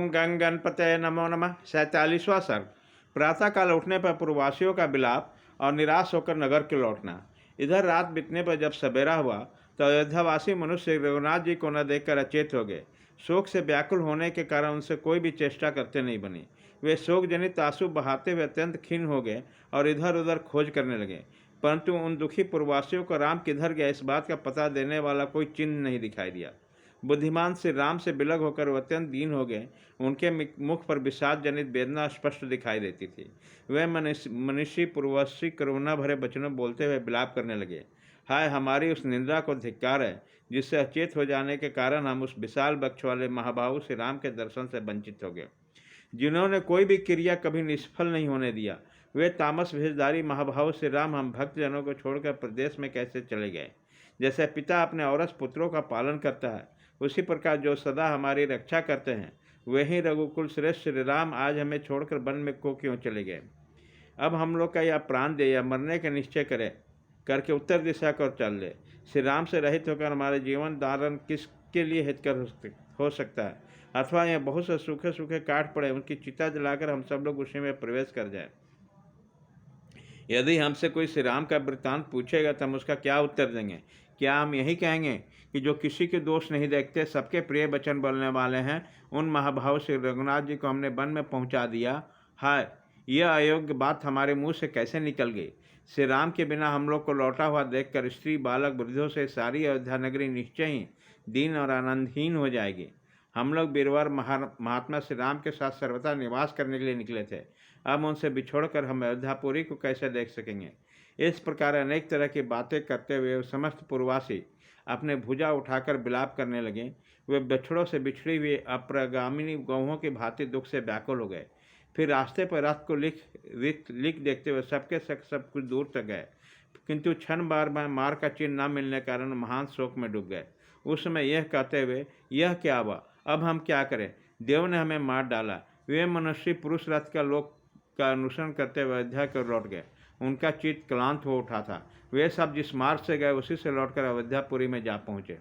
ओम गंग गणपतये नमो नमः। 47वां सर्ग। प्रातःकाल उठने पर पूर्ववासियों का विलाप और निराश होकर नगर के लौटना। इधर रात बीतने पर जब सवेरा हुआ तो अयोध्यावासी मनुष्य रघुनाथ जी को न देखकर अचेत हो गए। शोक से व्याकुल होने के कारण उनसे कोई भी चेष्टा करते नहीं बनी। वे शोक जनित आंसू बहाते हुए अत्यंत खिन्न हो गए और इधर उधर खोज करने लगे, परंतु उन दुखी पूर्ववासियों को राम किधर गया इस बात का पता देने वाला कोई चिन्ह नहीं दिखाई दिया। बुद्धिमान श्री राम से बिलग होकर वह अत्यंत दीन हो गए। उनके मुख पर विषाद जनित वेदना स्पष्ट दिखाई देती थी। वह मनुष्य पूर्वशी करुणा भरे वचनों बोलते हुए विलाप करने लगे। हाय, हमारी उस निंदा को धिक्कार है जिससे अचेत हो जाने के कारण हम उस विशाल वक्ष वाले महाबाहु श्री राम के दर्शन से वंचित हो गए, जिन्होंने कोई भी क्रिया कभी निष्फल नहीं होने दिया। वे तामस भेषधारी महाभाव श्री राम हम भक्तजनों को छोड़कर प्रदेश में कैसे चले गए। जैसे पिता अपने औरस पुत्रों का पालन करता है, उसी प्रकार जो सदा हमारी रक्षा करते हैं, वही रघुकुल श्रेष्ठ श्री राम आज हमें छोड़कर वन में को क्यों चले गए। अब हम लोग का यह प्राण दे या मरने का निश्चय करके उत्तर दिशा को चल ले। श्री राम से रहित होकर हमारे जीवन धारण किसके लिए हितकर हो सकता है, अथवा यह बहुत से सूखे सूखे काट पड़े, उनकी चिता जलाकर हम सब लोग उसी में प्रवेश कर जाए। यदि हमसे कोई श्री राम का वृत्तांत पूछेगा तो हम उसका क्या उत्तर देंगे। क्या हम यही कहेंगे कि जो किसी के दोष नहीं देखते, सबके प्रिय वचन बोलने वाले हैं, उन महाभाव श्री रघुनाथ जी को हमने वन में पहुंचा दिया। हाय, यह अयोग्य बात हमारे मुंह से कैसे निकल गई। श्री राम के बिना हम लोग को लौटा हुआ देखकर स्त्री बालक वृद्धों से सारी अयोध्या नगरी निश्चय ही दीन और आनंदहीन हो जाएगी। हम लोग बीरवर महात्मा श्री राम के साथ सर्वथा निवास करने के लिए निकले थे। अब उनसे बिछोड़कर हम अयोध्यापुरी को कैसे देख सकेंगे। इस प्रकार अनेक तरह की बातें करते हुए समस्त पूर्ववासी अपने भुजा उठाकर विलाप करने लगे। वे बछड़ों से बिछड़ी हुई अप्रगामिनी गौहों की भांति दुख से व्याकुल हो गए। फिर रास्ते पर रथ को लिख देखते हुए सब कुछ दूर तक गए, किंतु क्षण बार मार का चिन्ह न मिलने के कारण महान शोक में डूब गए। उस समय यह कहते हुए, यह क्या हुआ, अब हम क्या करें, देव ने हमें मार डाला। वे मनुष्य पुरुष रथ का लोक का अनुसरण करते हुए अयोध्या को लौट गए। उनका चित्त क्लांत हो उठा था। वे सब जिस मार्ग से गए उसी से लौटकर अयोध्यापुरी में जा पहुँचे,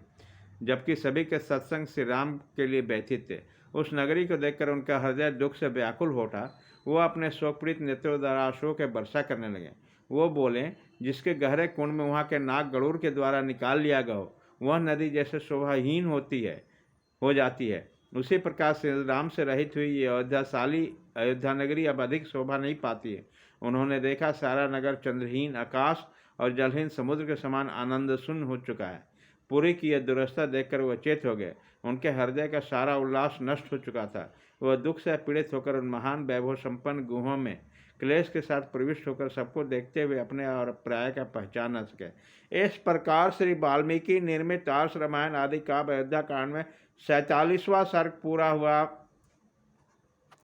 जबकि सभी के सत्संग श्री राम के लिए व्यथित थे। उस नगरी को देखकर उनका हृदय दुख से व्याकुल हो उठा। वो अपने शोकप्रीत नेत्रों द्वारा अशोक के वर्षा करने लगे। वो बोले, जिसके गहरे कुंड में वहाँ के नाग गरुड़ के द्वारा निकाल लिया गया हो, वह नदी जैसे शोभाहीन हो जाती है, उसी प्रकार श्री राम से रहित हुई ये अयोध्या नगरी अब अधिक शोभा नहीं पाती है। उन्होंने देखा सारा नगर चंद्रहीन आकाश और जलहीन समुद्र के समान आनंद शून्य हो चुका है। पुरी की यह दुर्वस्था देखकर वह चेत हो गए। उनके हृदय का सारा उल्लास नष्ट हो चुका था। वह दुख से पीड़ित होकर उन महान वैभव संपन्न गुहों में क्लेश के साथ प्रविष्ट होकर सबको देखते हुए अपने और प्राय का पहचान न सके। इस प्रकार श्री वाल्मीकि निर्मित आर्ष रामायण आदि काव्य अयोध्या कांड में 47वां सर्ग पूरा हुआ।